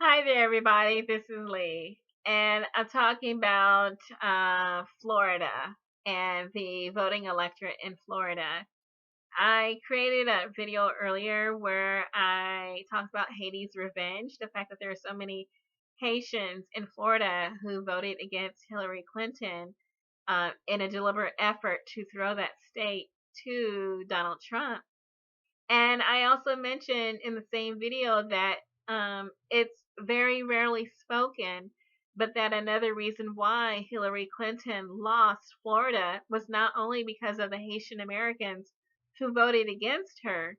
Hi there, everybody. This is Lee, and I'm talking about Florida and the voting electorate in Florida. I created a video earlier where I talked about Haiti's revenge, the fact that there are so many Haitians in Florida who voted against Hillary Clinton in a deliberate effort to throw that state to Donald Trump. And I also mentioned in the same video that it's very rarely spoken, but that another reason why Hillary Clinton lost Florida was not only because of the Haitian Americans who voted against her,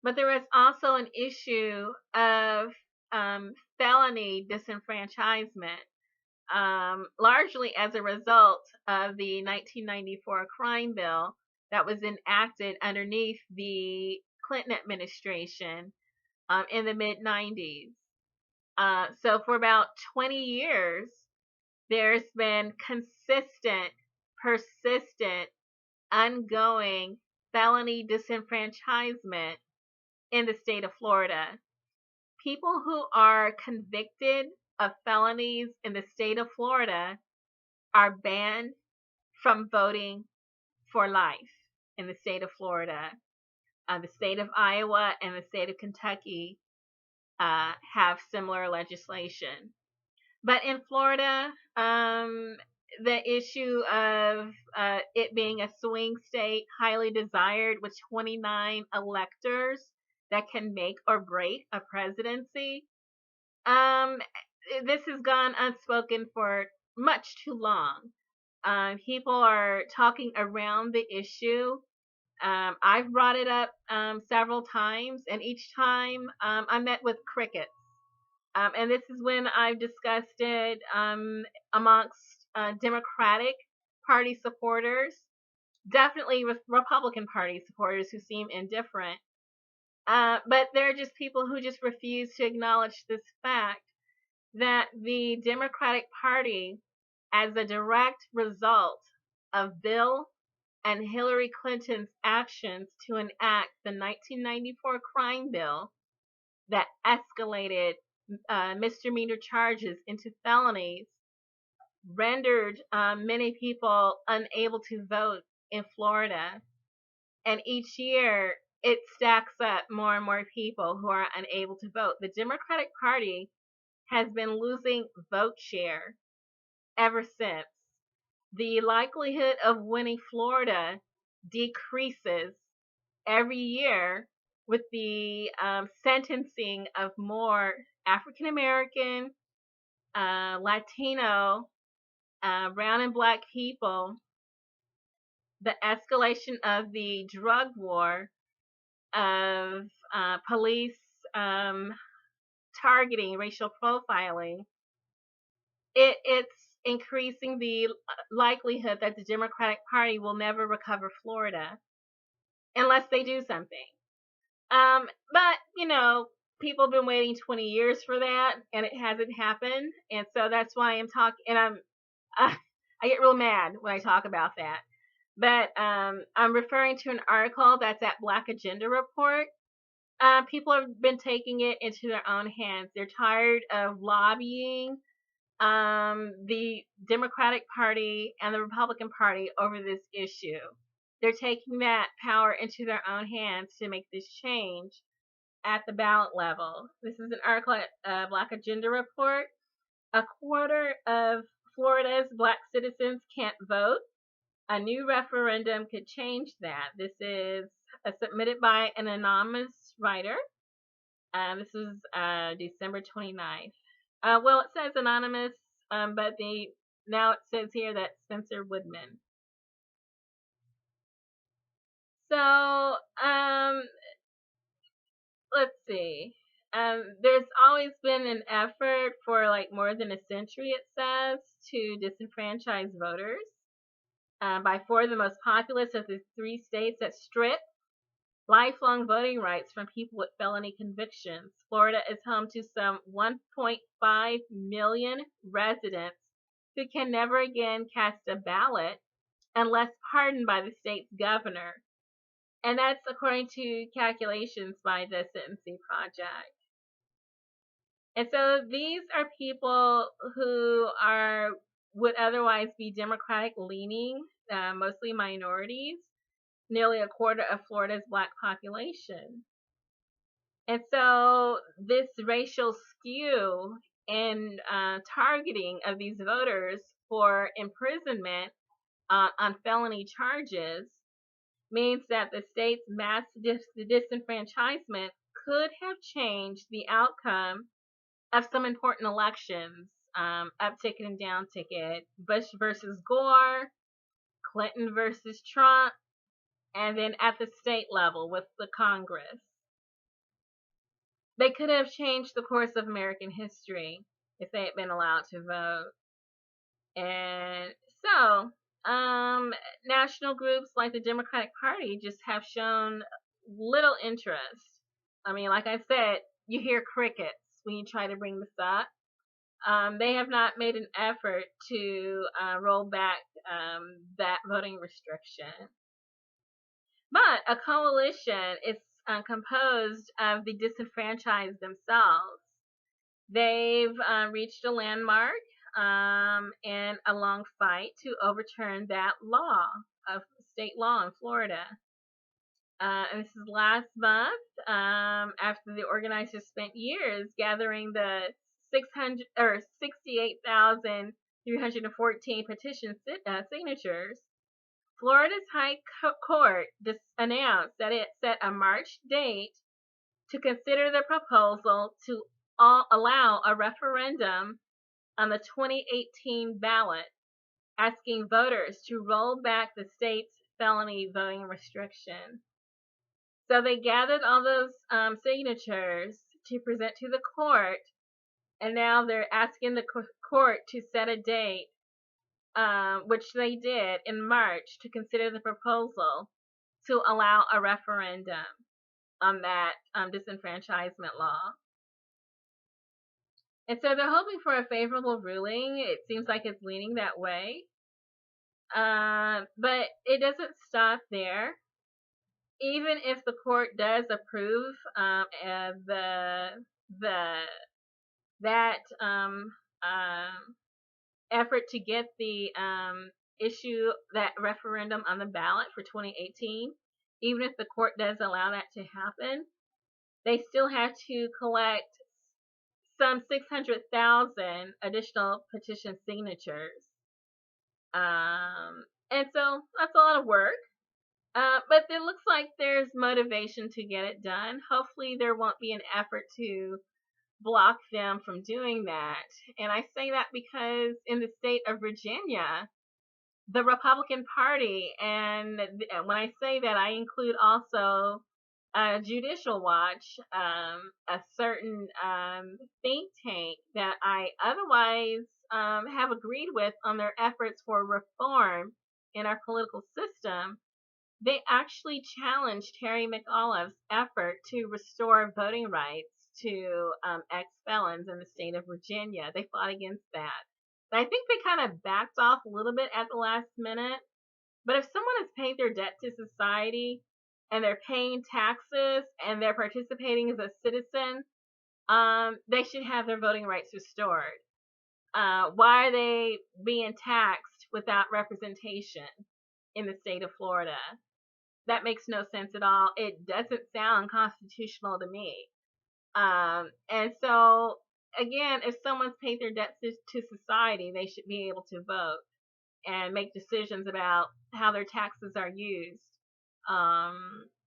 but there was also an issue of felony disenfranchisement, largely as a result of the 1994 crime bill that was enacted underneath the Clinton administration in the mid 90s. So for about 20 years, there's been consistent, persistent, ongoing felony disenfranchisement in the state of Florida. People who are convicted of felonies in the state of Florida are banned from voting for life in the state of Florida. The state of Iowa and the state of Kentucky have similar legislation. But in Florida, the issue of it being a swing state, highly desired, with 29 electors that can make or break a presidency, um, this has gone unspoken for much too long. People are talking around the issue. I've brought it up several times, and each time I met with crickets. And this is when I've discussed it amongst Democratic Party supporters, definitely with Republican Party supporters who seem indifferent. But there are just people who just refuse to acknowledge this fact that the Democratic Party, as a direct result of Bill and Hillary Clinton's actions to enact the 1994 crime bill that escalated misdemeanor charges into felonies, rendered many people unable to vote in Florida. And each year, it stacks up more and more people who are unable to vote. The Democratic Party has been losing vote share ever since. The likelihood of winning Florida decreases every year with the sentencing of more African American, Latino, brown and black people, the escalation of the drug war, of police targeting, racial profiling. It's increasing the likelihood that the Democratic Party will never recover Florida unless they do something. But people have been waiting 20 years for that, and it hasn't happened, and so that's why I'm talking. And I get real mad when I talk about that. But I'm referring to an article that's at Black Agenda Report. People have been taking it into their own hands. They're tired of lobbying the Democratic Party and the Republican Party over this issue. They're taking that power into their own hands to make this change at the ballot level. This is an article at Black Agenda Report. A quarter of Florida's black citizens can't vote. A new referendum could change that. This is submitted by an anonymous writer. This is December 29th. Well, it says anonymous, but now it says here that Spencer Woodman. So, let's see. There's always been an effort for like more than a century, it says, to disenfranchise voters by four of the most populous of the three states that strip lifelong voting rights from people with felony convictions. Florida is home to some 1.5 million residents who can never again cast a ballot unless pardoned by the state's governor. And that's according to calculations by the Sentencing Project. And so these are people who would otherwise be Democratic leaning, mostly minorities, nearly a quarter of Florida's black population. And so this racial skew and targeting of these voters for imprisonment on felony charges means that the state's mass disenfranchisement could have changed the outcome of some important elections, up ticket and down ticket, Bush versus Gore, Clinton versus Trump, and then at the state level with the Congress. They could have changed the course of American history if they had been allowed to vote. And so, national groups like the Democratic Party just have shown little interest. I mean, like I said, you hear crickets when you try to bring this up. They have not made an effort to roll back that voting restriction. But a coalition is composed of the disenfranchised themselves. They've reached a landmark and a long fight to overturn that law of state law in Florida. And this is last month, after the organizers spent years gathering the 68,314 petition signatures. Florida's High Court announced that it set a March date to consider the proposal to allow a referendum on the 2018 ballot, asking voters to roll back the state's felony voting restriction. So they gathered all those signatures to present to the court, and now they're asking the court to set a date, which they did in March, to consider the proposal to allow a referendum on that disenfranchisement law. And so they're hoping for a favorable ruling. It seems like it's leaning that way. But it doesn't stop there. Even if the court does approve that effort to get the issue that referendum on the ballot for 2018, even if the court does allow that to happen, they still have to collect some 600,000 additional petition signatures. And so that's a lot of work. But it looks like there's motivation to get it done. Hopefully there won't be an effort to block them from doing that. And I say that because in the state of Virginia, the Republican Party, and when I say that, I include also Judicial Watch, a certain think tank that I otherwise have agreed with on their efforts for reform in our political system. They actually challenged Terry McAuliffe's effort to restore voting rights to ex-felons in the state of Virginia. They fought against that. And I think they kind of backed off a little bit at the last minute. But if someone has paid their debt to society and they're paying taxes and they're participating as a citizen, they should have their voting rights restored. Why are they being taxed without representation in the state of Florida? That makes no sense at all. It doesn't sound constitutional to me. And so, again, if someone's paid their debts to society, they should be able to vote and make decisions about how their taxes are used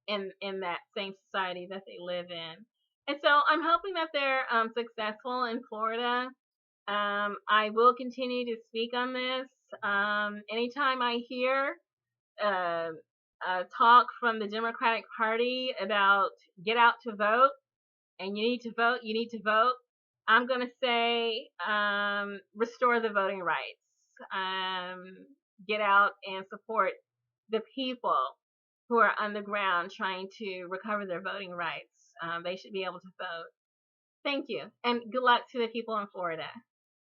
in that same society that they live in. And so I'm hoping that they're successful in Florida. I will continue to speak on this. Anytime I hear talk from the Democratic Party about get out to vote and you need to vote, I'm going to say restore the voting rights. Get out and support the people who are on the ground trying to recover their voting rights. They should be able to vote. Thank you, and good luck to the people in Florida.